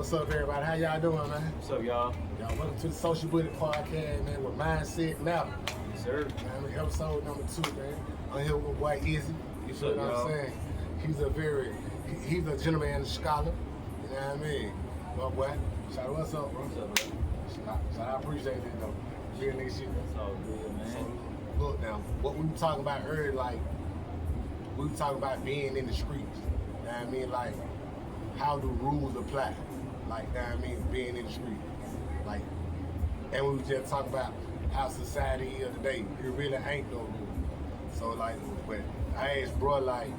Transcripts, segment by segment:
What's up, everybody? How y'all doing, man? What's up, y'all? Y'all welcome to the Social Bullet Podcast, man, with Mindset Now. Yes, sir. Man, episode number 2, man. I'm here with my boy Izzy. You feel what I'm saying? He's a gentleman and a scholar. You know what I mean? My boy. Shout out, what's up, bro? What's up, man? Shout out, I appreciate that, though. Real nigga shit. That's all good, man. So, look now, what we were talking about earlier, like, we were talking about being in the streets. You know what I mean? Like, how do rules apply? Like, you know what I mean? Being in the street. Like, and we were just talking about how society is today. It really ain't no rule. So, like, but I asked bro, like,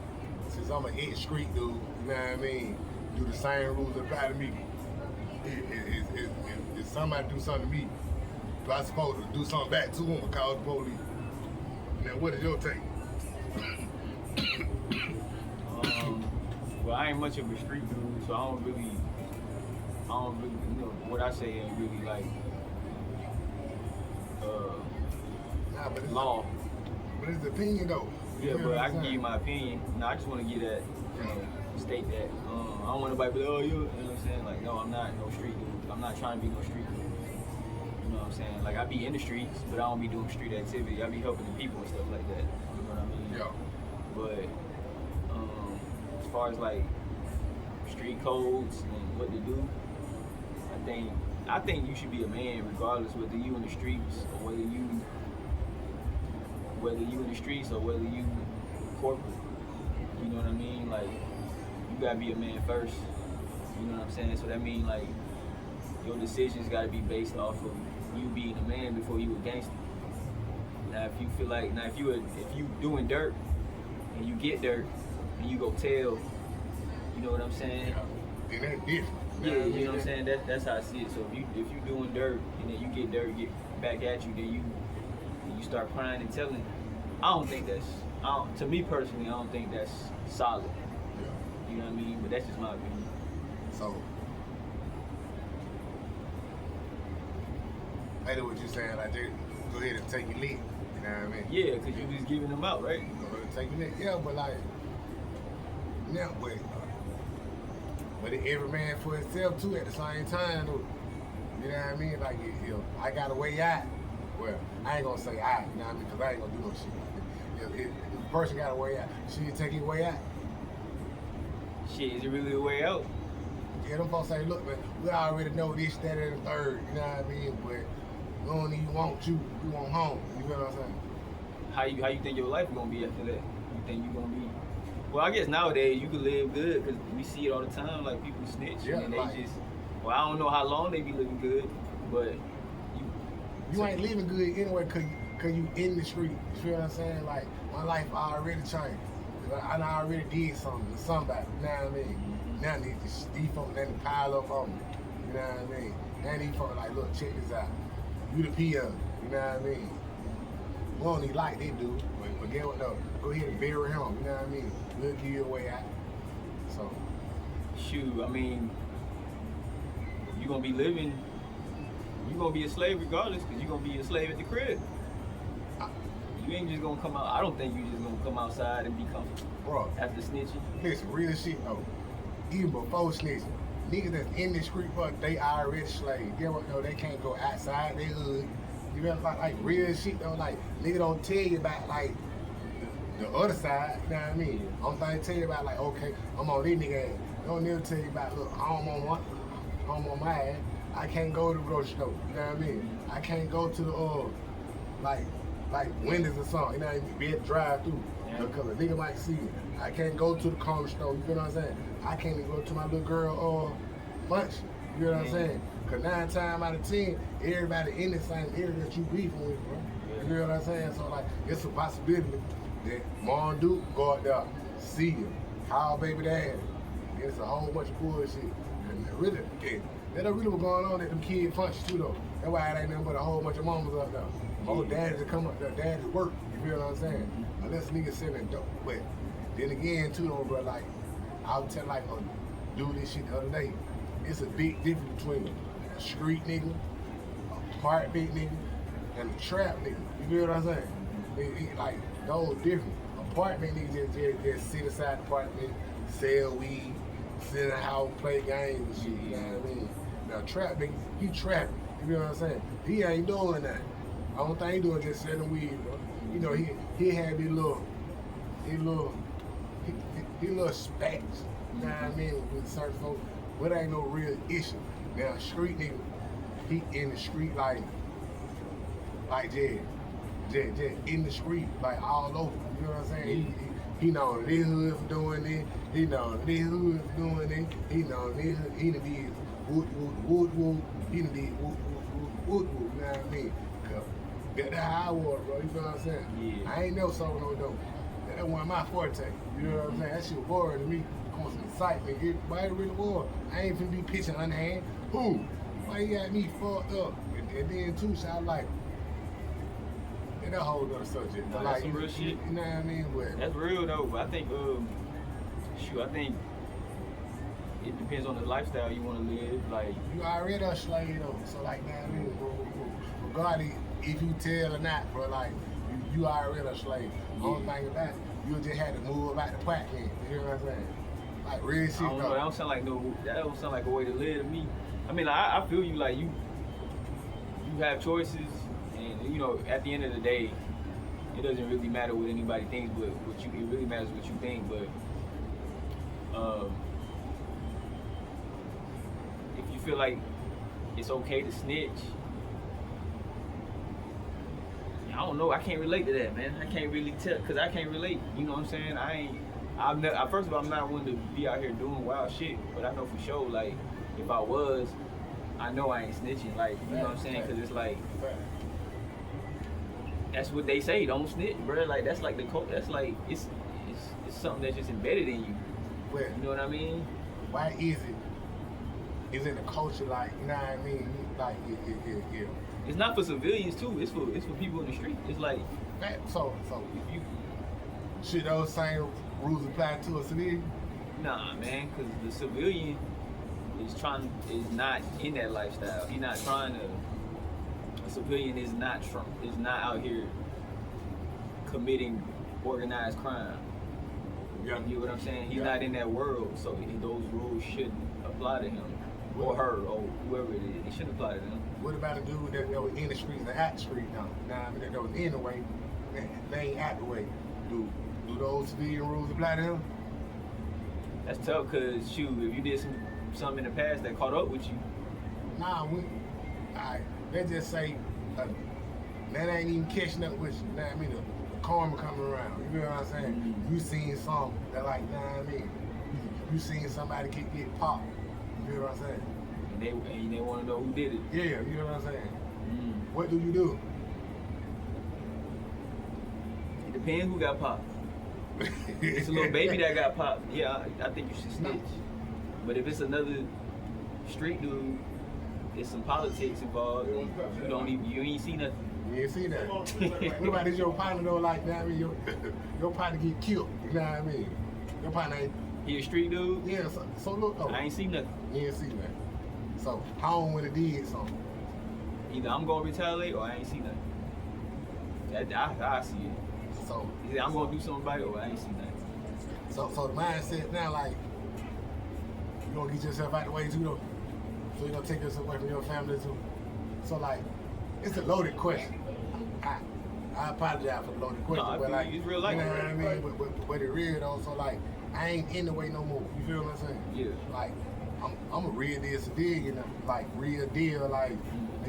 since I'm an street dude, you know what I mean? Do the same rules apply to me? If somebody do something to me, do I supposed to do something back to them or call the police? Now, what is your take? Well, I ain't much of a street dude, so I don't really, you know, what I say ain't really like, law. But it's the opinion, though. Yeah, but I can give you my opinion. No, I just want to get that, state that. I don't want nobody to be like, oh, you know what I'm saying? Like, no, I'm not no street dude. I'm not trying to be no street dude. You know what I'm saying? Like, I be in the streets, but I don't be doing street activity. I be helping the people and stuff like that. You know what I mean? Yeah. But as far as like street codes and what to do, I think you should be a man regardless whether you in the streets or whether you in the streets or whether you corporate. You know what I mean? Like, you gotta be a man first. You know what I'm saying? So that means like your decisions gotta be based off of you being a man before you a gangster. Now if you feel like if you doing dirt and you get dirt and you go tell, you know what I'm saying? Yeah. And that's different. Yeah, you know what I'm saying? That's how I see it. So if you doing dirt and then you get dirt get back at you, then you start crying and telling. To me personally, I don't think that's solid. Yeah. You know what I mean? But that's just my opinion. So, I know what you're saying. Like, go ahead and take your lead. You know what I mean? Yeah, because you just giving them out, right? Go ahead and take your lead. Yeah, but like, now, but every man for himself too at the same time, though. You know what I mean? Like, if I got a way out, well, I ain't gonna say I, you know what I mean? Because I ain't gonna do no shit. If the person got a way out, she take his way out. Shit, is it really a way out? Yeah, them folks say, look, man, we already know this, that, and the third, you know what I mean? But we don't even want you want home. You feel what I'm saying? How you think your life gonna be after that? You think you gonna be? Well, I guess nowadays you can live good because we see it all the time. Like people snitch and they just. Well, I don't know how long they be living good, but you ain't living good anyway cause you in the street. You feel what I'm saying? Like my life already changed. I already did something to somebody. You know what I mean? Now these folks then pile up on me. You know what I mean? Now these folks like, look, check this out. You the PL. You know what I mean? We don't need like they do, but get what though? Go ahead and bury him. You know what I mean? We'll give you a way out. So. Shoot, I mean, you gonna be living. You gonna be a slave regardless, because you gonna be a slave at the crib. You ain't just gonna come out. I don't think you just gonna come outside and be comfortable. Bro, after snitching. Listen, real shit though. Even before snitching, niggas that's in the street, fuck, they already slaves. Get what though? They can't go outside their hood. You know, like real shit though. Like nigga don't tell you about like the other side. You know what I mean? I'm trying to tell you about like, okay, I'm on this nigga ass. They don't never tell you about, look, I'm on my ass. I can't go to the grocery store. You know what I mean? I can't go to the like Wendy's or something. You know what I mean? Be at the drive-through. Because a nigga might see me. I can't go to the corner store. You feel what I'm saying? I can't even go to my little girl lunch. You know what I'm saying? Because 9 times out of 10, everybody in the same area that you beefing with, bro. You know what I'm saying? So like, it's a possibility that Mom Duke go out there, see you, call baby dad. It's a whole bunch of bullshit. And really, that really was going on at them kids' functions too though. That's why it ain't nothing but a whole bunch of mamas up there. Whole daddies that come up there, daddies work. You feel what I'm saying? Unless niggas selling dope. But then again too though, bro, like I was telling like dude this shit the other day. It's a big difference between a street nigga, a park big nigga, and a trap nigga. You feel what I'm saying? Like those different. Apartment niggas just sit inside the apartment, sell weed, sit in the house, play games and shit, you know what I mean? Now trap nigga, he trapping, you know what I'm saying? He ain't doing that. Only thing he doing is just selling weed, bro. You know, he had these little spats, you know what I mean, with certain folks, but ain't no real issue. Now street nigga, he in the street like just in the street, like all over. You know what I'm saying? He know this hood for doing this. He know this hood for doing this. He know this hood. He done did wood. He done did wood. You know what I mean? That's how I was, bro. You feel what I'm saying? Yeah. I ain't never sold no dope. That one of my forte. You know what I'm saying? That shit was boring to me. I want some excitement. Everybody really was. I ain't finna be pitching underhand. Who? Why you got me fucked up? And then too, so I like. And that whole other subject. No, But that's like, some real shit. You know what I mean? But That's real though. But I think, I think it depends on the lifestyle you want to live. Like, you already a slave though. So like, you know what I mean? Regardless if you tell or not, bro, like, you already a slave. Only thing about it, you just had to move about the plaque then. You know what I'm saying? Like real shit I don't know. though. That don't sound like that don't sound like a way to live to me. I mean, like, I feel you. Like you have choices, and you know, at the end of the day, it doesn't really matter what anybody thinks, but it really matters what you think. But if you feel like it's okay to snitch, I don't know. I can't relate to that, man. I can't really tell, cause I can't relate. You know what I'm saying? First of all, I'm not one to be out here doing wild shit, but I know for sure, like, if I was, I know I ain't snitching. Like, you know what I'm saying? Cause it's like, that's what they say. Don't snitch, bro. Like, that's like the code. That's like it's something that's just embedded in you. Well, You know what I mean? why is it? Is it the culture like, you know what I mean? Like, yeah. It's not for civilians too. It's for people in the street. It's like, So if you, should those same rules apply to a civilian? nah, man, because the civilian is not in that lifestyle. He's not trying to. A civilian is not out here committing organized crime. Yeah. You know what I'm saying? He's Yeah. not in that world, so those rules shouldn't apply to him or her or whoever it is. It shouldn't apply to them. What about a dude that was in the streets and out the street now? Nah, I mean, that was in the way, they ain't out the way. Do those civilian rules apply to him? That's tough, cause shoot, if you did something in the past that caught up with you, Nah, alright, let's just say that ain't even catching up with you. Nah, I mean, the karma coming around. You know what I'm saying? Mhm. You seen something that like, nah, I mean, you seen somebody get popped. You know what I'm saying? and they want to know who did it. Yeah, you know what I'm saying? Mm. What do you do? It depends who got popped. If it's a little baby that got popped, yeah, I think you should snitch. But if it's another street dude, there's some politics involved. You ain't see nothing. You ain't seen that. What about this your partner though? Like, nah, I mean, your partner get killed. You know what I mean? Your partner ain't. He a street dude. Yeah. So look. Oh, I ain't see nothing. you ain't seen that. So home when it did something. Either I'm gonna retaliate or I ain't see nothing. I see it. So Either I'm gonna do something about it or I ain't see nothing. So the mindset now, like, you gonna get yourself out the way too, though. So you gonna take yourself away from your family too. So like, it's a loaded question. I apologize for the loaded question, No, but like, it's real life. you know what I mean? But it real though. So like, I ain't in the way no more. You feel what I'm saying? Yeah. Like, I'm a real deal civilian, like real deal. Like,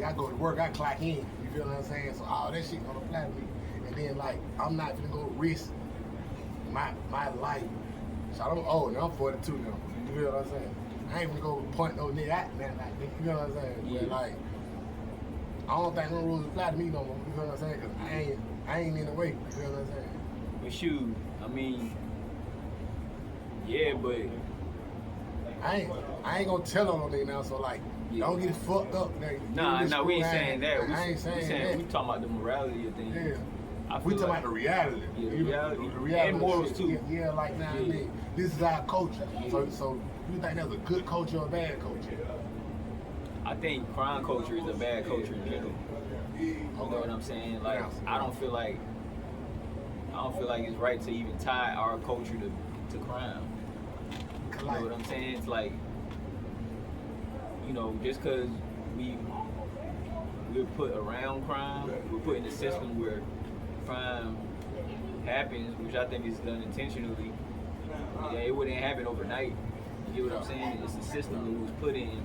I go to work, I clock in. You feel what I'm saying? So all that shit gonna apply to me. And then like, I'm not gonna go risk my life. So I'm old now, I'm 42 now. You feel what I'm saying? I ain't gonna go point no nigga at man, like, you know what I'm saying? Yeah. But like, I don't think no rules apply to me no more. You feel what I'm saying? Cause I ain't in the way. You feel what I'm saying? But shoot, I mean, yeah, but I ain't gonna tell on no nigga now. So like, Yeah. don't get it fucked up. Nigga. nah, we ain't I saying that. I ain't saying that. We talking about the morality of things. Yeah. I We feel talking like, about the reality. Yeah, the You know, reality. the reality And of morals, shit. too. Yeah, like now, I Yeah. mean, this is our culture. Yeah. So you think that's a good culture or a bad culture? I think crime culture is a bad culture in general. You know what I'm saying? Like, I don't feel like it's right to even tie our culture to crime. You know what I'm saying? It's like, you know, just because we're put around crime, we're put in a system where crime happens, which I think is done intentionally. Yeah, it wouldn't happen overnight. You get what I'm saying? It's a system that was put in.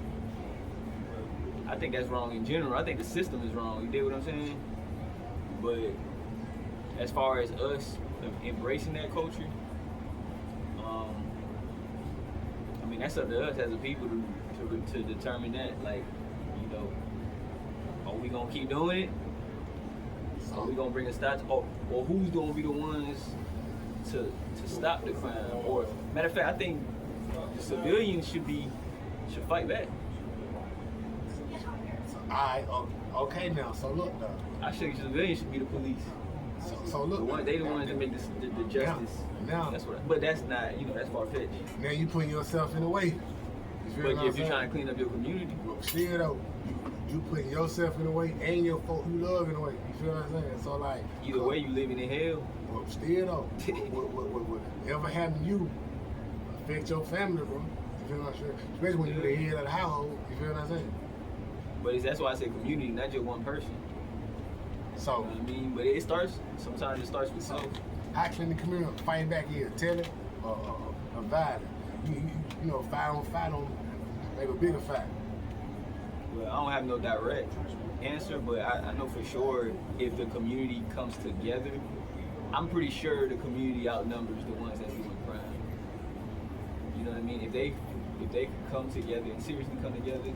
I think that's wrong in general. I think the system is wrong. You get what I'm saying? But as far as us embracing that culture, I mean, that's up to us as a people to determine that. Like, you know, are we gonna keep doing it? Are we gonna bring a stop? Or who's gonna be the ones to stop the crime? Or matter of fact, I think the civilians should fight back. Alright, okay now. So look though. I think civilians should be the police. So look. They the ones that make the justice. Now, that's what. But that's not. You know, that's far fetched. Now you putting yourself in the way. But if you're trying to clean up your community, still though, you putting yourself in the way and your folk you love in the way. You feel what I'm saying? So like, either way, you living in hell. Well, still though, whatever happened to you affect your family, bro. You feel what I'm saying? Especially when you're the head of the household. You feel what I'm saying? But that's why I say community, not just one person. So, you know what I mean, but sometimes it starts with self. How can the community fight back here? Telling or violent? You know, fight on, make a bigger fight. Well, I don't have no direct answer, but I know for sure if the community comes together, I'm pretty sure the community outnumbers the ones that's doing crime. You know what I mean? If they come together and seriously come together,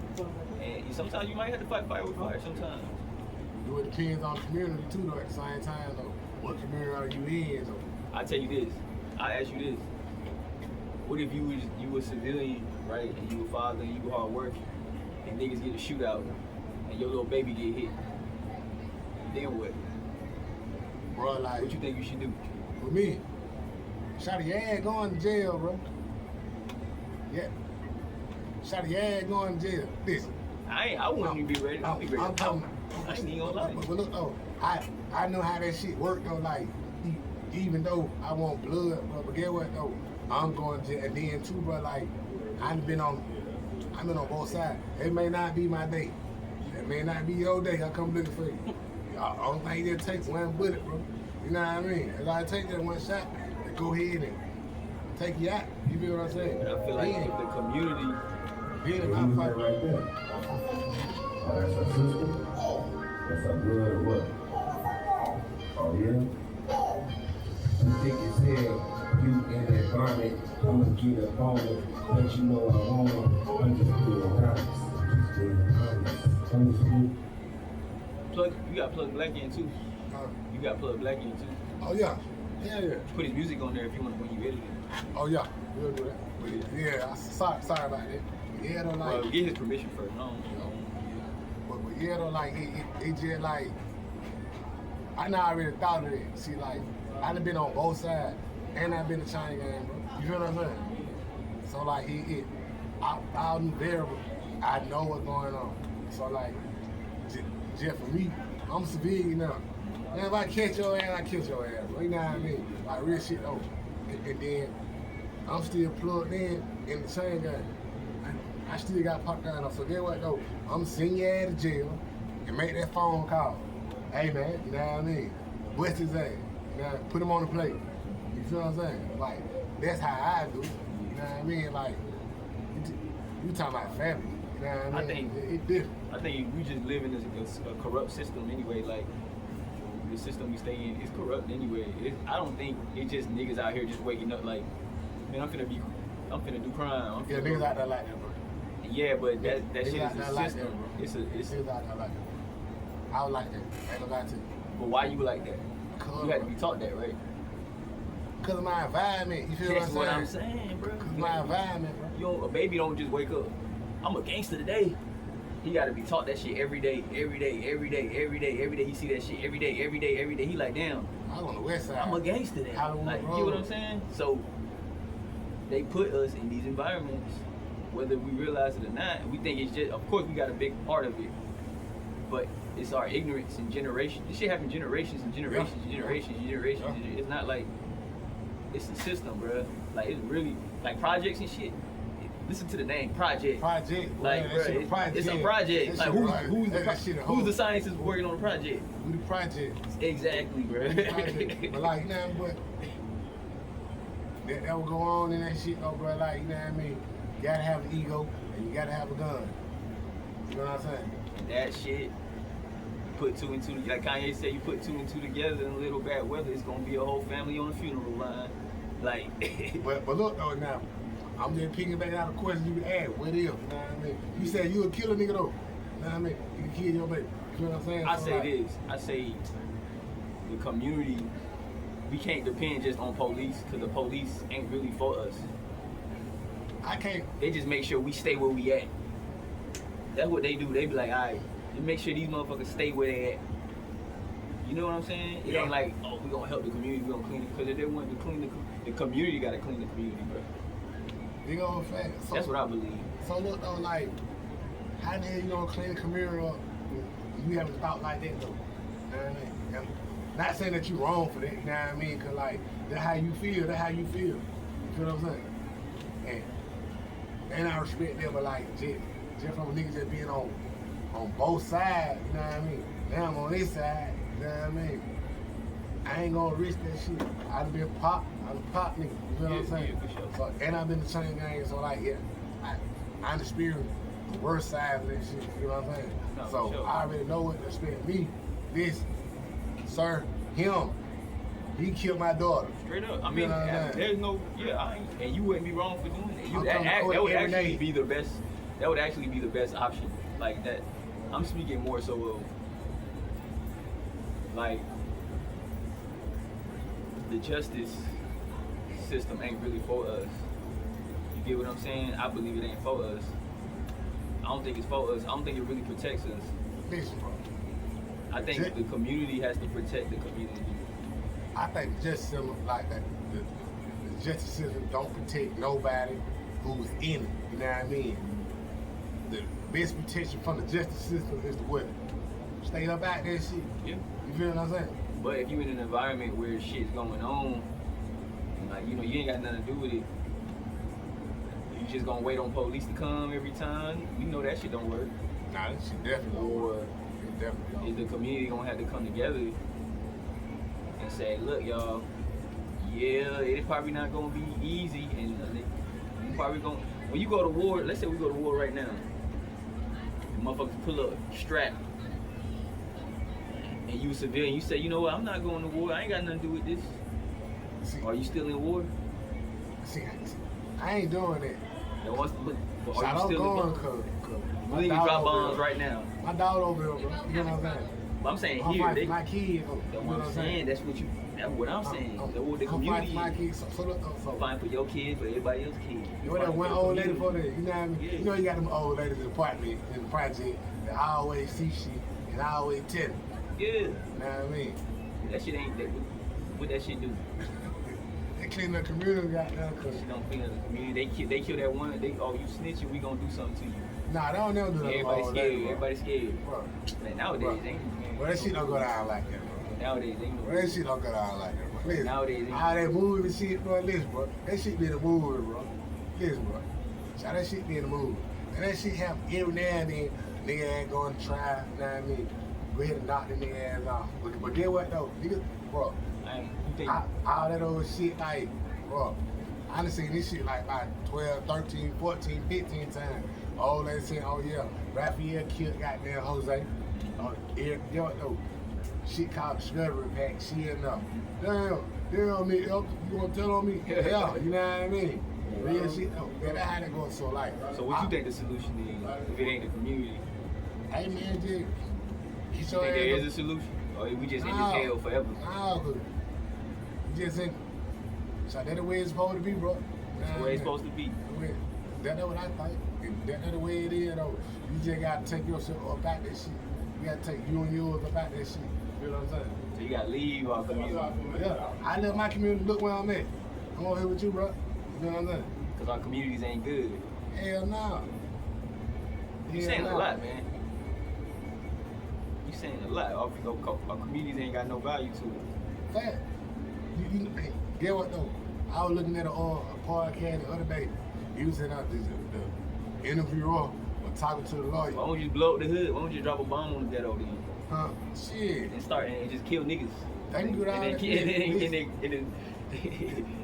and sometimes you might have to fight fire with fire sometimes. It depends on the community too though at the same time though. What community are you in though? I tell you this, I ask you this. What if you a civilian, right, and you a father and you hard working, and niggas get a shootout, and your little baby get hit? Then what? Bro, like, what you think you should do? With me, shot your ass going to jail, bro. Yeah. Shot your ass going to jail. Listen. I wouldn't even be ready. I'll be ready. I ain't even gonna lie. But look though, I know how that shit work though. Like, even though I want blood, bro, but get what though? I'm going to jail. And then too, bro, like, I've been on both sides. It may not be my day. It may not be your day. I come looking for you. I don't think it takes one bullet, bro. You know what I mean? If I take that one shot, go ahead and take you out. You feel what I'm saying? I feel like if the community. Then I fight right there. Oh, that's her sister? That's her blood or what? Oh, yeah? You think it said you in that garment, I'm gonna get up on it, let you know I want it, I'm just being honest. Just being honest. You got Plug Black in too. You got Plug Black in too. Oh, yeah. Yeah. Put his music on there if you want when you edit it. Oh, yeah. We'll do that. But yeah, sorry about that. Yeah, though, like, well, get his permission first. No. But yeah, though, like, it just like, I know I already thought of it. See, like, I done been on both sides, and I've been a China game, bro. You feel what I'm saying? So, like, out in variable, I know what's going on. So, like, just for me, I'm civilian now. Man, if I catch your ass, I catch your ass, bro. You know what I mean? Like, real shit, though. And then, I'm still plugged in the chain game. I still got popped down. So get what though? I'm sending your ass to jail and make that phone call. Hey man, you know what I mean? Bust his ass. You know, put him on the plate. You feel what I'm saying? Like, that's how I do it. You know what I mean? Like, you talking about family. You know what I mean? It's different. I think we just live in a corrupt system anyway. Like, the system we stay in is corrupt anyway. I don't think it's just niggas out here just waking up like, man, I'm finna do crime. Yeah, niggas out there like that, bro. Yeah, but that shit is a system. Like that, bro. It's niggas out there like that. I would like that. I ain't gonna lie to you. But why you like that? You had to be taught that, right? Because of my environment. You feel That's what I'm I'm saying, bro. Because of my environment, bro. A baby don't just wake up. I'm a gangster today. He gotta be taught that shit every day. He see that shit every day. He like, damn. I was on the west side. I'm a gangster then. Like, you get what I'm saying? So they put us in these environments, whether we realize it or not. We think it's just, of course, we got a big part of it, but it's our ignorance and generation. This shit happened generations and generations and generations and generations. It's not like it's the system, bro. Like, it's really like projects and shit. listen to the name Project. Project. Like, That bro, shit a project. it's a project. That Like, shit right. who's That shit a who's whole- the scientist working on the project? Who the project? Exactly, bro. Project. But like, you know, but that will go on in that shit, though, bro. Like, you know what I mean? You gotta have an ego and you gotta have a gun. You know what I'm saying? That shit, you put two and two, like Kanye said, you put two and two together in a little bad weather, it's gonna be a whole family on the funeral line. Like, But look though now, I'm just picking back out the question you asked. What if? You know what I mean? You said you would kill a nigga though. You know what I mean? You can kill your baby. You know what I'm saying? I So, say like, this, I say the community, we can't depend just on police, because the police ain't really for us. I can't. They just make sure we stay where we at. That's what they do. They be like, all right, just make sure these motherfuckers stay where they at. You know what I'm saying? It Yeah. ain't like, oh, we gonna help the community, we gonna clean it. Because if they want to clean the community gotta clean the community, bro. You know what I'm saying? So, That's what I believe. So look though, like, how the hell you gonna clean the community up? You haven't thought like that though. You know what I mean? I'm not saying that you wrong for that. You know what I mean? Cause like that's how you feel. That's how you feel. You feel what I'm saying? And I respect them, but like just from niggas just being on both sides. You know what I mean? Now I'm on this side. You know what I mean? I ain't gonna risk that shit. I'd been pop. I'm a pop nigga. You feel what I'm saying? Yeah, for sure. So, and I've been the chain gang, so like, yeah, I experienced the worst side of that shit. You know what I'm saying? No, So for sure. I already know what to expect. Me, this, sir, him, he killed my daughter. Straight up. I You mean, know what I'm saying? there's no, I ain't, and you wouldn't be wrong for doing it. I'm That, coming to court that would every actually day. be the best. That would actually be the best option. Like that. I'm speaking more so of like the justice system ain't really for us. You get what I'm saying? I believe it ain't for us. I don't think it's for us. I don't think it really protects us. Listen, bro. I think Ju- the community has to protect the community. I think the justice system like that. The justice system don't protect nobody who's in it. You know what I mean? The best protection from the justice system is the what? Stay up out that shit. Yeah. You feel what I'm saying? But if you in an environment where shit's going on, like, you know, you ain't got nothing to do with it, you just gonna wait on police to come every time, you know that shit don't work. Nah, that shit definitely don't work. Or It definitely don't is work. the community gonna have to come together and say, look, y'all, yeah, it's probably not gonna be easy, and you probably gonna, when you go to war, let's say we go to war right now, the motherfuckers pull up, strap, and you a civilian, you say, you know what, I'm not going to war, I ain't got nothing to do with this. See, Are you still in war? see, I ain't doing that. Then what's the, So are I you don't still go in on war? cause my We need to dog drop over bombs there. right now. My dog over there, bro. You know what I'm saying? But I'm saying I'm here, fighting they, for my kids. You know that's what what I'm saying. That's what I'm saying. That's what the I'm community fighting for my kids. So look, so fighting for your kids, for everybody else's kids. you know that one old lady for that? You know what I mean? Yeah. You know you got them old ladies in the apartment, in the project that always see shit and always tell it. Yeah. You know what I mean? That shit ain't that. What that shit do? They clean the community goddamn cause She don't clean up the community. They kill that one. Oh, you snitching? We gonna do something to you. nah, they don't never do that. Everybody old scared. lady, bro. Everybody scared. Bro, Man, nowadays Bro. ain't. bro, that shit don't go down like that, bro. Nowadays ain't. Bro, that shit don't go down like that, bro. Listen, Nowadays, all that movie shit, bro. Listen, bro. That shit be in the movie, bro. Listen, bro. So that shit be in the movie. And that shit happen every now and then. Nigga ain't going to try, you know what I mean? Go ahead and knock the nigga ass off. But get what though? Nigga, bro. You think? All that old shit, like, bro. I done seen this shit like about 12, 13, 14, 15 times. Oh, they saying, oh yeah, Raphael killed goddamn Jose. Get what though? Shit called Discovery Pack, shit enough. Damn, me, you gonna tell on me? Yeah, you know what I mean? Real shit though. Yeah, that's how that goes. So like, So what you think the solution is if it ain't the community? Hey man, just get You your think there ass is a solution, or we just in this Nah. hell forever? Nah, good. You just in. So that's the way it's supposed to be, bro. That's the way it's supposed to be. That's what I think. And that's the way it is, though. You just gotta take yourself up out that shit. You gotta take you and yours up out that shit. You know what I'm saying? So you gotta leave our community. Yeah. I let my community look where I'm at. I'm over here with you, bro. You know what I'm saying? Because our communities ain't good. Hell no. You saying a lot, man. You saying a lot. Our communities ain't got no value to it. Fact. Hey, get what though? I was looking at a podcast the other day. he was in the interviewer or talking to the lawyer. Why don't you blow up the hood? Why don't you drop a bomb on the ghetto then? Huh? Shit. And start and just kill niggas. They can do that. And then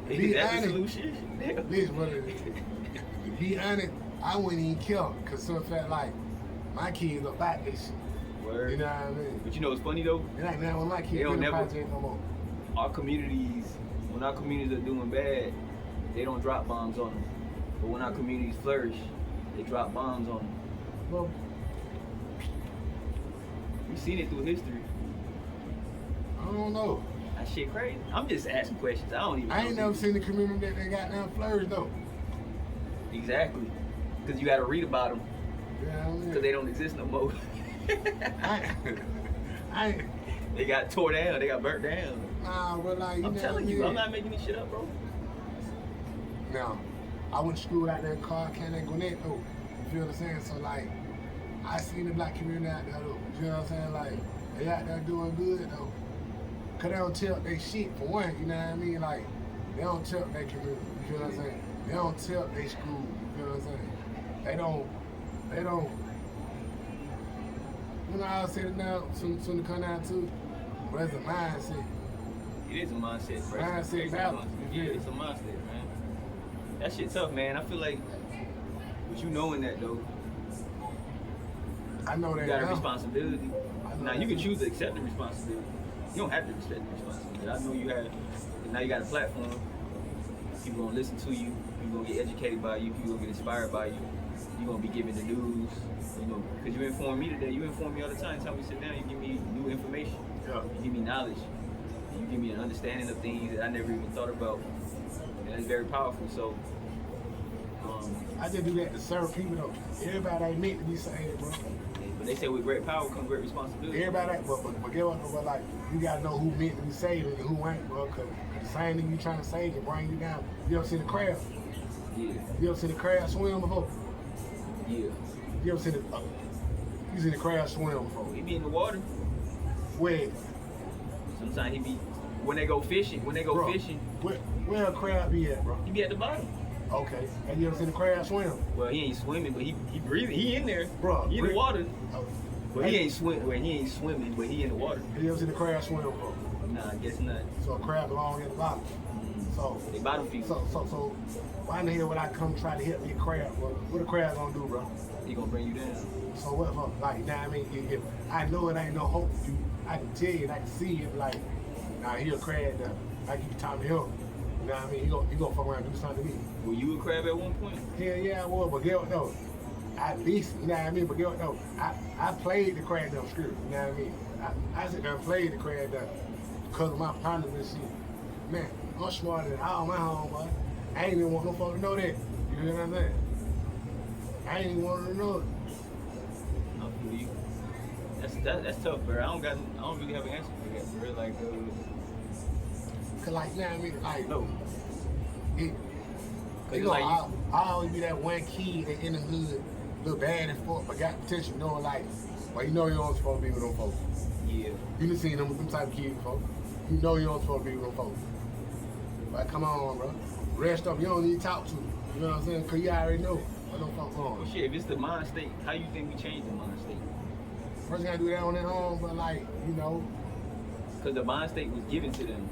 Be that's the honest. solution. Listen, brother. To be honest, I wouldn't even kill him, cause some fact like my kids are back this shit. Word. You know what I mean? But you know what's funny though? It ain't now when my kids They don't in the never- project no more. Our communities, when our communities are doing bad, they don't drop bombs on them. But when our communities flourish, they drop bombs on them. Well, We've seen it through history. I don't know. That shit crazy. I'm just asking questions. I don't even. I ain't know. never seen the community that they got down flourish though. Exactly. Because you got to read about them. You know what I mean? Because they don't exist no more. I They got tore down. They got burnt down. nah, but like you I'm know telling what I you, mean? I'm not making this shit up, bro. Now, I went to school out there in Carr County and Gwinnett though. You feel what I'm saying? So like, I seen the black community out there though. You know what I'm saying? Like, they out there doing good though. Cause they don't tell they shit for one, you know what I mean? Like, they don't tell their community, you feel what I'm saying? They don't tell their school, you feel what I'm saying? They don't, you know how I said it now, soon to come down to, but it's a mindset. It is a mindset, bro. Mindset It's a balance. mindset. Yeah, it's a mindset, man. That shit tough, man. I feel like, with you knowing that though, I know you that got a now. responsibility. I know Now that. you can choose to accept the responsibility. You don't have to accept the responsibility. I know you have. Now you got a platform. People gonna listen to you. People gonna get educated by you. People gonna get inspired by you. You gonna be giving the news. You know, because you inform me today. You inform me all the time. Anytime we sit down, you give me new information. Yeah. You give me knowledge. You give me an understanding of things that I never even thought about. And it's very powerful. So, I just do that to serve people though. Everybody ain't meant to be saved, bro. but they say with great power comes great responsibility. Everybody, but get what? But like, you gotta know who meant to be saved and who ain't, bro. Cause the same thing you trying to save can bring you down. You ever seen the crab? Yeah, You ever seen the crab swim before? yeah. You ever seen the you seen the crab swim before? He be in the water. Where? Sometimes he be when they go fishing. When they go Bro, fishing, where a crab be at, bro? he be at the bottom. Okay. Have you ever seen the crab swim? Well, he ain't swimming, but he breathing. He in there, Bro, He in the breathe. water, Oh. but he ain't swim. Well, he ain't swimming, but he in the water. Have you ever seen the crab swim before? Nah, I guess not. So a crab belong in the bottom. So They bottom feeders. so why in the hell would I come try to help me a crab? Bro? What a crab gonna do, bro? He gonna bring you down. So what if I'm like, you know what I mean? If I know it ain't no hope for you, I can tell you, and I can see it, like, nah, he a crab that, like you talking to him. You know what I mean? You gonna fuck around and do something to me. Were you a crab at one point? Hell yeah, I was, but get what though? At least, you know what I mean? But get what though? I played the crab down script, you know what I mean? I sit there and played the crab down because of my partners and shit. Man, I'm smarter than all my homeboy. I ain't even want no folk to know that. You know what I'm saying? I ain't even want them to know it. I feel you. That's tough, bro. I don't really have an answer for that, bro. Like, Cause like, you know what I mean? Like, no. it, Cause you it's know, like I always be that one kid that in the hood, look bad and fuck, but got potential, knowing like, well, you know you don't supposed to be with them folks. Yeah. You done seen them type of kids before. You know you don't supposed to be with them folks. Like, come on, bro. Rest up, you don't need to talk to them. You know what I'm saying? Cause you already know what them folks Well, on. shit, if it's the mind state, how you think we change the mind state? First gotta do that on their own, but like, you know, Because the mind state was given to them,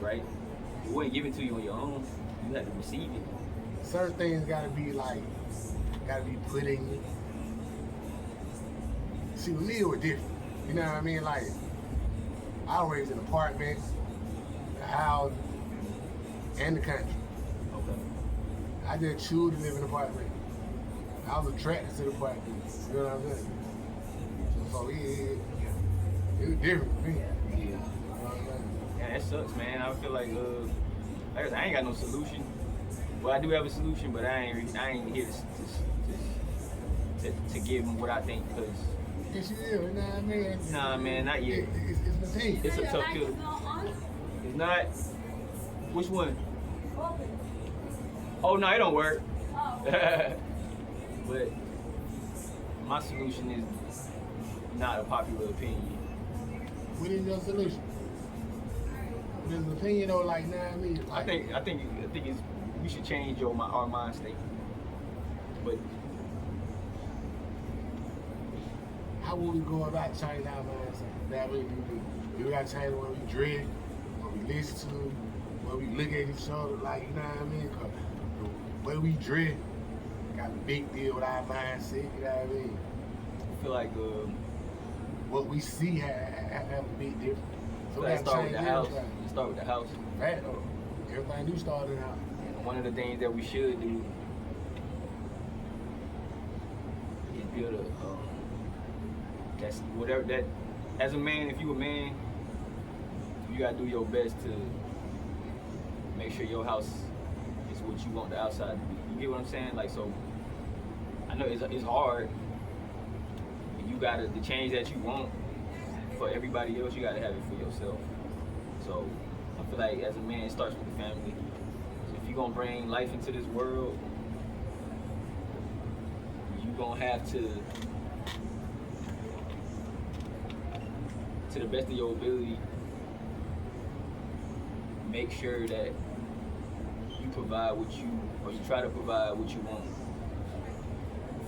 right? It wasn't given to you on your own. You had to receive it. certain things gotta be like, gotta be put in you. See, with me, it was different. You know what I mean? Like, I was raised in apartments, the house, and the country. Okay. I just choose to live in an apartment. I was attracted to the apartment. You know what I'm saying? So it was different for me. Yeah. You know what I'm saying? Yeah, that sucks, man. I feel like I ain't got no solution. Well, I do have a solution, but I ain't here to give them what I think, because Yes, you will. You know what I mean? Nah, man, not yet. It's my team. it's a tough pill. It's not. Which one? Oh no, it don't work. But my solution is not a popular opinion. What is your solution? What is an opinion though? Like, nah, I mean, I like, think it's we should change our mind state. would we go about changing our mindset? That way we gotta change what we drink, what we listen to, what we look at each other like, you know what I mean? 'Cause the way we drink got a big deal with our mindset, you know what I mean? I feel like What we see have a big difference. So we let's gotta start with change the house. everything. Let's start with the house. Fact though. Everything new started out. And one of the things that we should do is build a that's whatever that as a man, if you a man, you gotta do your best to make sure your house is what you want the outside to be. You get what I'm saying? Like, so I know it's hard. You gotta the change that you want for everybody else, you gotta have it for yourself. So I feel like as a man, it starts with the family. So if you're gonna bring life into this world, you're gonna have to the best of your ability, make sure that you provide what you, or you try to provide what you want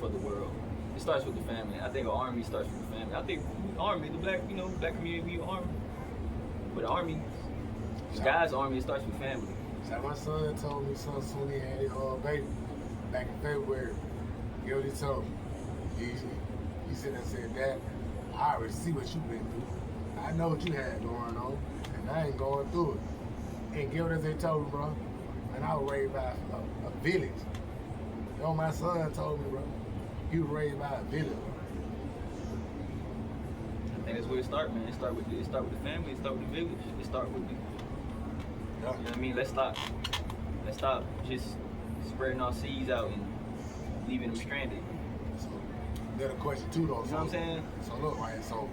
for the world. It starts with the family. I think an army starts with the family. I think the army, the black community, we an army. But the army, the guy's army, it starts with family. So my son told me son soon he had his baby back in February. You know what he told me? He said and said, Dad, I already see what you've been through. I know what you had going on, and I ain't going through it. And get what they told me, bro. And I was raised by a village. You know, my son told me, bro, he was raised by a village. I think that's where it starts, man. It start with the family. It start with the village. It start with the. You know what I mean? Let's stop just spreading our seeds out and leaving them stranded. So, there's a question too, though. You know what I'm saying? So look, right, so.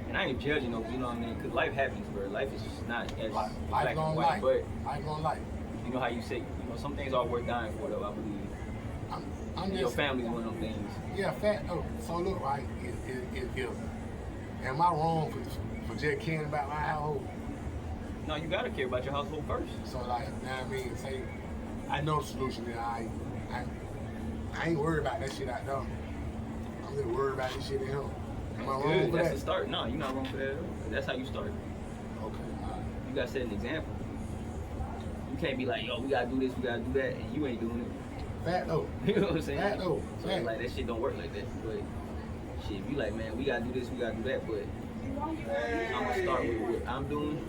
And I ain't judging though, you know what I mean? Because life happens, bro. Life is just not as Life black gonna and white. life. But Life gonna life. you know how you say, you know, some things are worth dying for, though. I believe. I'm And just, your family's one of them things. Yeah, fact though. So look, right, am I wrong for just caring about my household? No, you gotta care about your household first. So like, you know what I mean? Say, I know the solution and I ain't worried about that shit out there. I'm just worried about this shit at home. Am I wrong Good. for That's that? the start. No, you're not wrong for that at all. That's how you start. Okay, alright. You gotta set an example. You can't be like, yo, we gotta do this, we gotta do that, and you ain't doing it. Fact though. You know what I'm saying? Fact though. So Fact. like that shit don't work like that. But shit, if you like, man, we gotta do this, we gotta do that, but I'm gonna start with what I'm doing.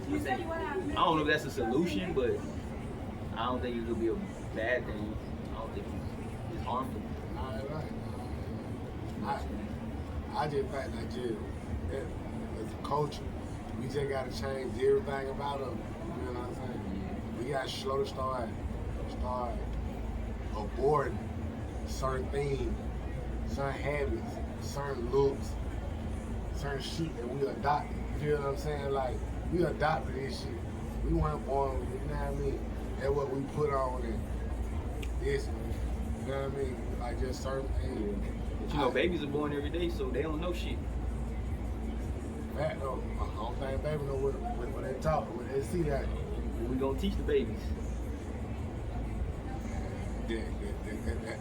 You think, I don't know if that's a solution, but I don't think it'll be a bad thing. I don't think it's harmful. Alright. I just think that just as a culture, we just gotta change everything about us. You know what I'm saying? We gotta slow to start avoiding certain things, certain habits, certain looks, certain shit that we adopted. You know what I'm saying? Like, we adopted this shit. We weren't born with it, you know what I mean? That's what we put on and this, you know what I mean? Like just certain things. But you know, babies are born every day, so they don't know shit. Fact though, I don't think baby know what they talk, what they see that. We gonna teach the babies.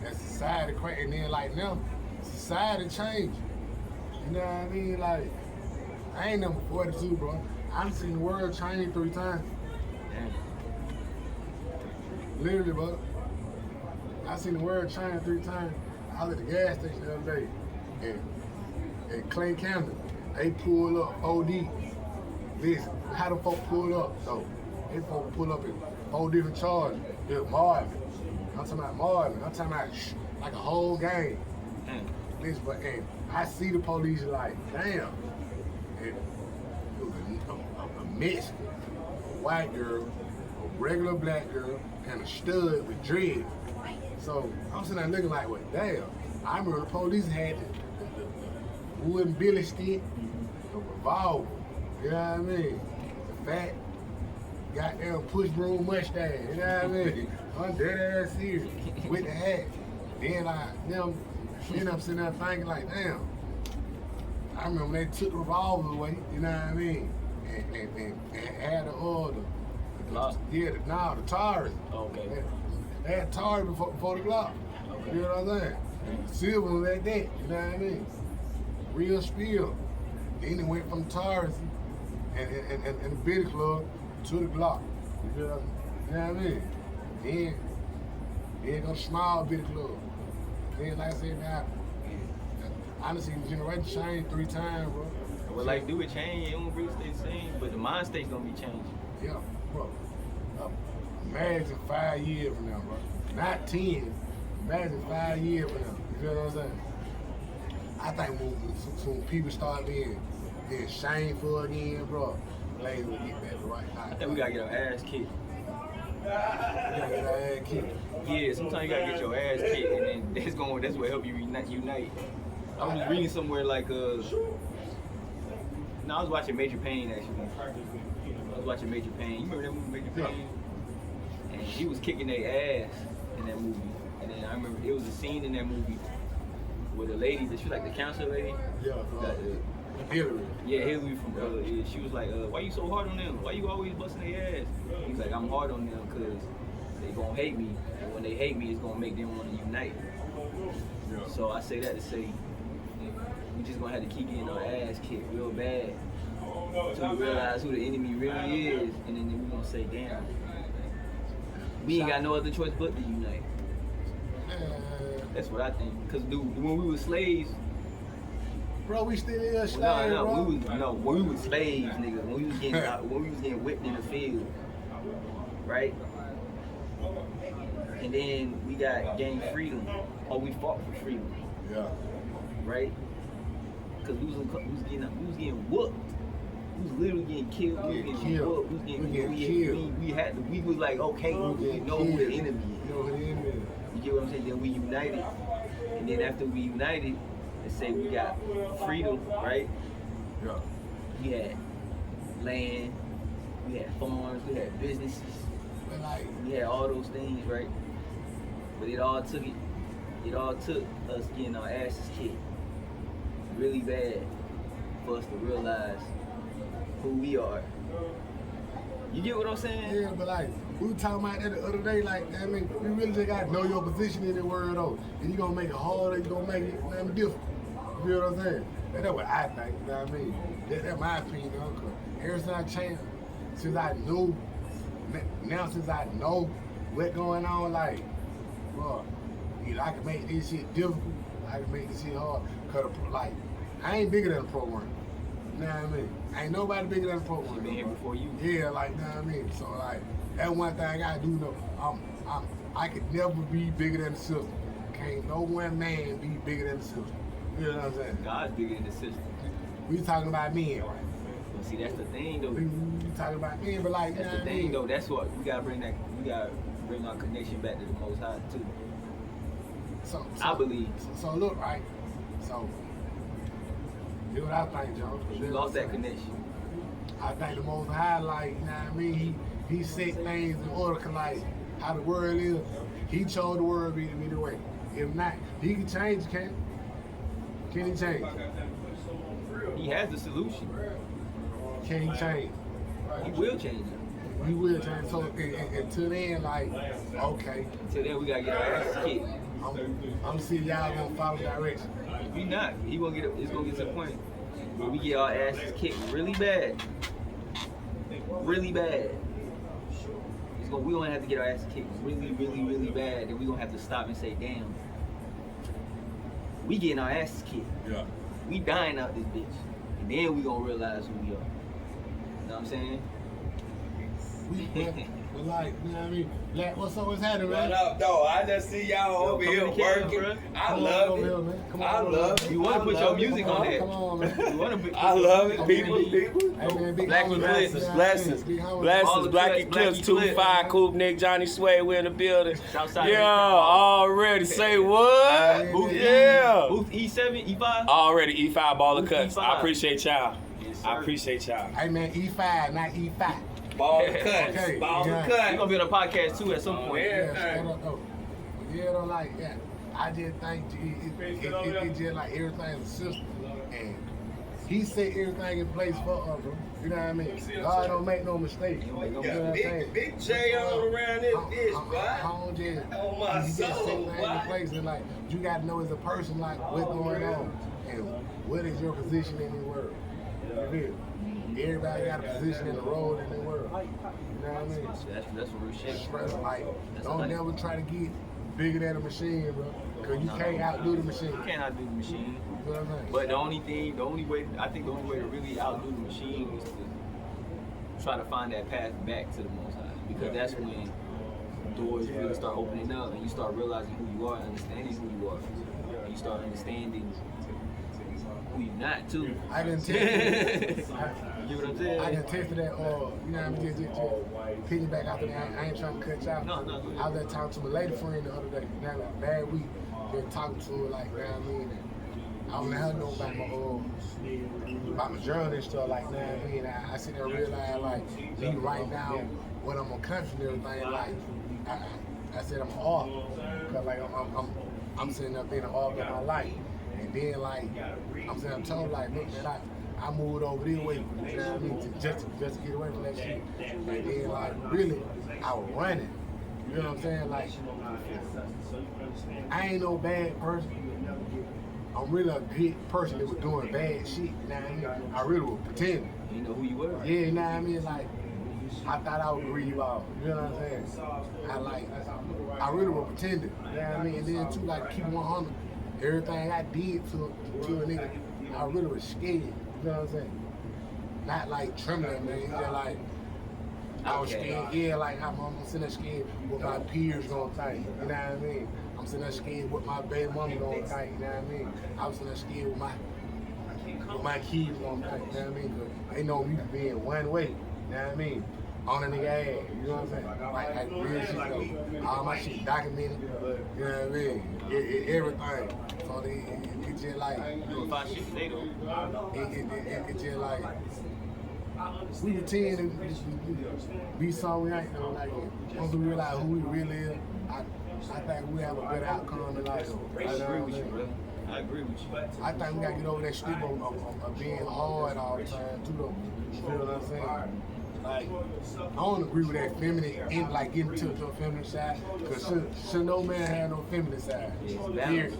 That society crazy, and then like now, society change. You know what I mean? Like, I ain't number 42, bro. I've seen the world change 3 times. Damn. Literally, bro. I seen the world change 3 times. I was at the gas station the other day, and Clay County, they pulled up OD. Listen, how the folk pulled up? So, they folk pull up in 4 different charges. There's Marvin. I'm talking about Marvin. I'm talking about like a whole gang. Damn. Listen, but and I see the police like, damn. And it was a Mexican, a white girl, a regular black girl, and a stud with dreads. So I'm sitting there looking like, well, damn. I remember the police had the wooden billy stick, the revolver, you know what I mean? The fat, goddamn push broom mustache, you know what I mean? I'm dead ass serious with the hat. Then I'm sitting there thinking like, damn. I remember when they took the revolver away, you know what I mean? And had the order. Glock? Yeah, the Taurus. Okay. They had Taurus before the Glock. Okay. You know what I'm saying? Silver was like that, you know what I mean? real spill. Then it went from Taurus and the Billy Club to the Glock. You know what I mean? Then go small Billy Club. Then like I said, now, I done seen the generation change 3 times, bro. Well, like, do it change? It don't really stay the same, but the mind state's gonna be changing. Yeah, bro. Imagine 5 years from now, bro. Not 10. Imagine 5 years from now. You feel what I'm saying? I think when people start being shameful again, bro, Blaze will get back the right life. I think we gotta get our ass kicked. We gotta get our ass kicked. Yeah, sometimes you gotta get your ass kicked, and then that's what help you unite. I was reading somewhere like I was watching Major Payne actually. I was watching Major Payne. You remember that movie Major Payne? And he was kicking their ass in that movie. And then I remember it was a scene in that movie where the lady, she was like the counselor lady. Hillary. Yeah, Hillary from she was like, why you so hard on them? Why you always busting their ass? He's like, I'm hard on them because they gonna hate me. And when they hate me, it's gonna make them want to unite. Yeah. So I say that to say, we just gonna have to keep getting our ass kicked real bad until we realize who the enemy really is, and then we gonna say, damn, we ain't got no other choice but to unite. That's what I think. Cause dude, when we were slaves, bro, we still in slaves, no, bro. when we were slaves, nigga, when we was getting whipped in the field, right? And then we gained freedom, or we fought for freedom. Yeah. Right? Because we was getting whooped. We was literally getting killed. We was getting whooped. We was getting killed. We was like, okay, we know who the enemy is. You get what I'm saying? Then we united. And then after we united, let's say we got freedom, right? Yeah. We had land, we had farms, we had businesses. But like, We had all those things, right? But it all took us getting our asses kicked really bad for us to realize who we are. You get what I'm saying? yeah, but like, we were talking about that the other day, like, I mean, we really just gotta know your position in the world, though. And you gonna make it harder, you gonna make it different. You know what I'm saying? That's what I think, you know what I mean? That's my opinion, Uncle. Ever since I changed, since I know what's going on, like, bro, either I can make this shit difficult, I can make this shit hard. Cause, like, I ain't bigger than a program. You know what I mean? Ain't nobody bigger than a program. She been here before you. Yeah, like, you know what I mean? So, like, that's one thing I gotta do, though. I could never be bigger than the system. Can't no one man be bigger than the system. You know what I'm saying? God's bigger than the system. We talking about men, right? But see, that's the thing, though. We talking about men, but like, you That's know the what I thing, mean? though. That's what we gotta bring our connection back to the Most High too. So, I believe. So look, right? So, do what I think, Joe. We lost that connection. I think the Most High, like, you know what I mean? He set things in order, cause like, how the world is, he chose the world to be the way. If not, he can change, can't he? Can he change? He has the solution. Can he change? He will change it. He will change. So until then, like, okay, Until then, we gotta get our asses kicked. I'm see y'all gonna follow direction. If we not, it's gonna get to the point where we get our asses kicked really bad. Really bad. We gonna have to get our asses kicked really, really, really bad. Then we gonna have to stop and say, damn, we getting our asses kicked. Yeah. We dying out this bitch. And then we gonna realize who we are. You know what I'm saying? But like, you know what I mean? Like, what's happening, man? What up, though? I just see y'all over come here to the camera, working. bruh. I Come on love over it. here, man. Come on I over love here. it. You wanna put your music on there. Come on, man. You wanna I love it. People. Hey, man, big Black homie, Eclipse. man. Blessings. Big homie. All Blessings. the Black clips, Eclipse Black 25 Eclipse. Coop Nick Johnny Sway. We in the building. Southside. Yeah, already. Say what? Booth Yeah. Booth E7, E5? Already E5 baller Booth cuts. E5. I appreciate y'all. Yes, sir. I appreciate y'all. Hey, man, E5, not E5. Baller Okay, cuts. Baller yeah. We're cuts. gonna be on a podcast too at some point. Yeah. Straight up, though. Yeah, though, like, yeah. I just think it just like everything's a system. And he set everything in place for us, bro. You know what I mean? God don't make no mistake. You know what I'm saying? Big J on around this bitch, boy. I don't just, On my he just set soul, things boy. in place. And like, you got to know as a person, like, what's going on. And what is your position in the world? You feel? Everybody got a position in the role in the world. You know what I mean? That's real shit. Stress, like, That's don't like- never try to get bigger than a machine, bro. Cause you can't outdo the machine. You can't outdo the machine. You know what I'm saying? But the only way to really outdo the machine is to try to find that path back to the Most High, because that's when doors really start opening up and you start realizing who you are, understanding who you are, and you start understanding who you're not too. I can tell you. You know what I'm saying? I can test that, you know what I mean, just piggyback after that. I ain't trying to cut you out. No. I was there talking to my lady friend the other day, now like bad week, been talking to her like, you know what I mean, and I don't let her know about my journal and stuff like that. You know what I mean, I sit there and realize like, me right now, what I'm on country and everything, like, I said I'm off, cause like I'm sitting up being off in my life, and then like I'm saying I'm told like, look man, I moved over this way, you know what I mean, just to get away from that shit, and then like really I was running, you know what I'm saying, like I ain't no bad person. I'm really a good person that was doing bad shit, you know what I mean? I really was pretending. You know who you were. Yeah, you know what I mean? Like, I thought I would grieve out. You know what I'm saying? I really was pretending. You know what I mean? And then too, like, keep 100. Everything I did to a nigga, I really was scared. You know what I'm saying? Not like trembling, man. It's just like, I was scared. Yeah, like I'm sitting there scared what my peers gonna think. You know what I mean? I'm sitting there scared what my baby mama gonna think. You know what I mean? I was sitting there scared what my kids gonna think. You know what I mean? 'Cause they know me being one way. You know what I mean? On a nigga ass. You know what I'm saying? Like real shit though. All my shit documented. You know what I mean? Everything. So it just like You doing fine shit today though. it just like we pretend to be something we ain't though. Like once we realize who we really is, I think we have a better outcome in life. I agree with you, brother. I agree with you. I think we gotta get over that stigma of being hard all the time too though. You feel what I'm saying? Like, I don't agree with that feminine, getting to the feminine side, because should no man have no feminine side.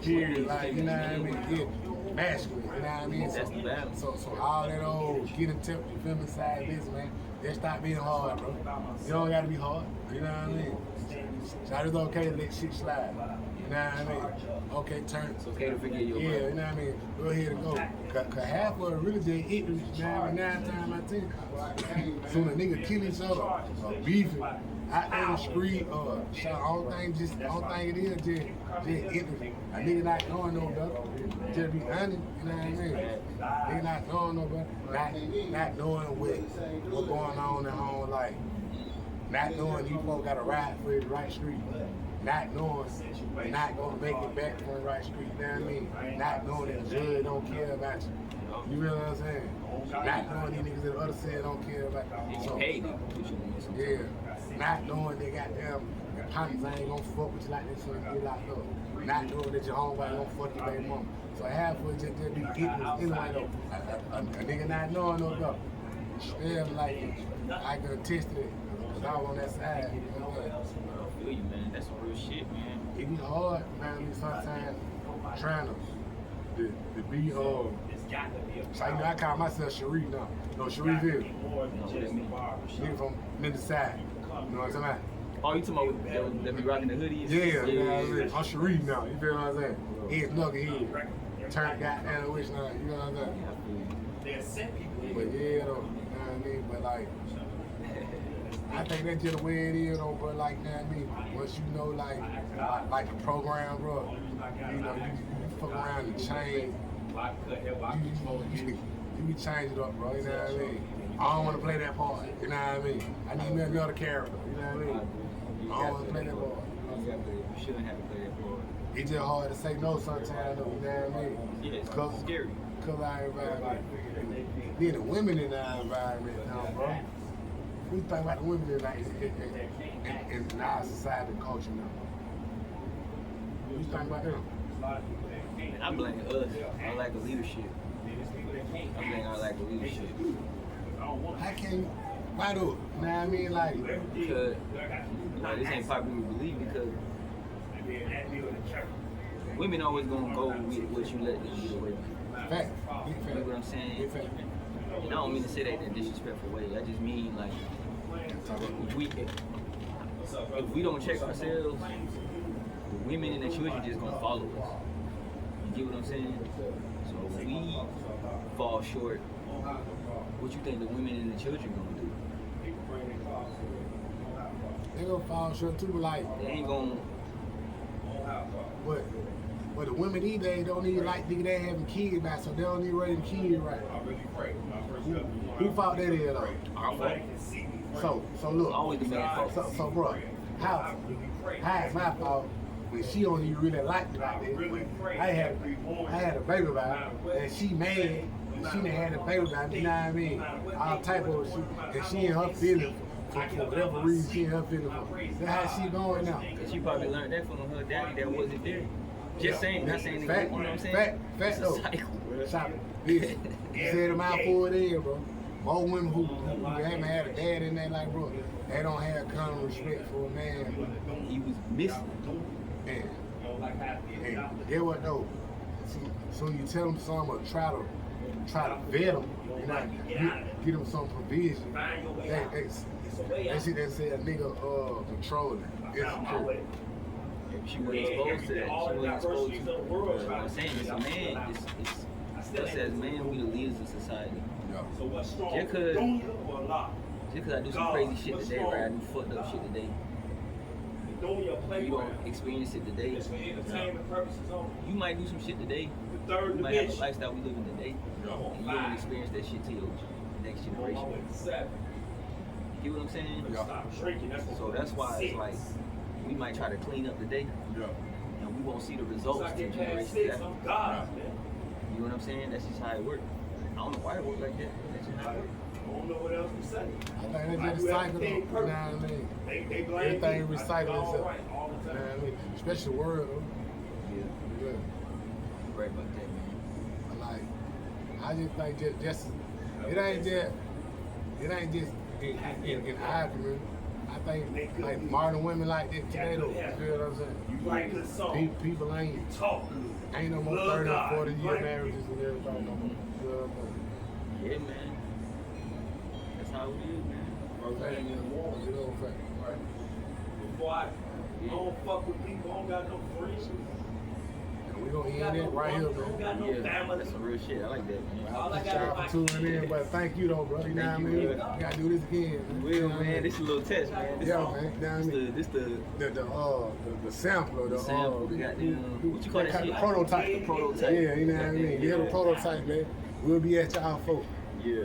Period. Like, you know what I mean? Yeah, masculine, you know what I mean? That's the balance. So all that old getting to the feminine side, listen, man, just stop being hard, bro. You don't gotta be hard, you know what I mean? So it's okay to let shit slide. You know what I mean? Okay, turn. It's okay to forget your Yeah, brother. you know what I mean? Go ahead and go. Cause half of it really just ignorance, you know what I mean? 9 times out of 10. Soon a nigga kill each other, or beefing, out there in the street, so I don't think it is just ignorance. A nigga not knowing no better. Just be honest, you know what I mean? Nigga not knowing no better. Not knowing what's going on in home life. Not knowing you folks gotta ride for the right street. Not knowing you're not gonna make it back from the right street, you know what I mean? Not knowing that the judge don't care about you. You know what I'm saying? Not knowing these niggas at the other side don't care about you. You So, paid them. yeah. Not knowing they goddamn your partners ain't gonna fuck with you like this when you get locked up. Not knowing that your homeboy gonna fuck your baby mama. So half of it just be ignorance anyway though. A nigga not knowing no better. Yeah, like I can attest to it. Cause I was on that side. You know what I'm saying? I feel you, man. That's some real shit, man. It be hard, man, I mean, sometimes trying to be, so, you know, I call myself Sharif now. No, Sharifville. Nigga from Memphis side. You know what I'm saying? Oh, you talking about that be rocking the hoodies? Yeah, you know what I'm saying? I'm Sharif now, you feel what I'm saying? Head knuckle head. Turn goddamn wish now, you know what I'm saying? But yeah, though, you know what I mean? But like, I think that's just the way it is, though, bro. Like, you know what I mean? Once you know, like the program, bro, you know, you fuck around and change. You can change it up, bro. You know what I mean? I don't want to play that part. You know what I mean? I need me another character. You know what I mean? I don't want to play that part. You shouldn't have to play that part. It's just hard to say no sometimes, though. You know what I mean? Yeah, it's Cause scary. Cause our environment. Then the women in our environment now, bro. We think about the women in our society and culture now. We think about them. And I blame us. I lack of leadership. I blame our lack of leadership. How can you? Why do it? You know what I mean? Like, Because this ain't popular belief because women always gonna go with what you let them get away with. Fact. Big You know fact. what I'm saying? Big fact. And I don't mean to say that in a disrespectful way. I just mean like if we don't check ourselves, the women and the children just gonna follow us. You get what I'm saying? So if we fall short, what you think the women and the children gonna do? They gonna fall short too, like, They ain't gonna. but the women these days don't even like nigga they having kids back, so they don't even raise them kids right. Who fault that is though? Our fault. So look. Always the man's fault. So bro, how it's my fault when she don't even really like me like that. I had a baby by her, and she mad. She done had a baby by me, you know what I mean? All type of shit. And she in her feelings for whatever reason she in her feelings for. That's how she going now. Cause she probably learned that from her daddy that wasn't there. Just saying, not saying that, Fact, you know what I'm saying? fact It's a though. cycle, bro. Stop it. Listen, you said a mouthful there, bro. More women who haven't had a dad in there, like, bro, they don't have common respect for a man, bro. He was missing. And get what though? So you tell them something or try to vet them, you know, get them some provision. They see that say a nigga controlling, insecure. She wasn't exposed to that. She wasn't exposed to it. I'm saying, as a man, it's us as men, we the leaders of society. Just cause I do some crazy shit today, right? I do fucked up shit today. You don't experience it today. You might do some shit today. You might have a lifestyle we living today, and you don't experience that shit till your next generation. You get what I'm saying? So that's why it's like we might try to clean up today, and we won't see the results till generations after. You know what I'm saying? That's just how it works. I don't know why it works like that. That's just how it works. I think they just cycle though, you know what I mean? Everything recycles itself, you know what I mean? Especially the world, though. Yeah, Yeah. you're right about that, man. Like, I just think just it ain't just in argument. I think like modern women like this today though. You feel what I'm saying? People ain't no more 30 or 40 year marriages and everybody no more. You know what I'm saying? Yeah, man. That's how it is, man. Fact, you know, fact. Before I don't fuck with people, I don't got no friends. And we gonna end it right here, man. Yeah, that's some real shit. I like that, man. I appreciate y'all for tuning in, but thank you though, bro. You know what I Thank you, mean? We bro. gotta do this again. Will, man. This is a little test, man. This Yeah, man. You know what I mean? This the The sampler, the sample. We got the what you call that shit? prototype. The prototype. Yeah, you know what I mean? Yeah, the prototype, man. We'll be at y'all folks. Yeah.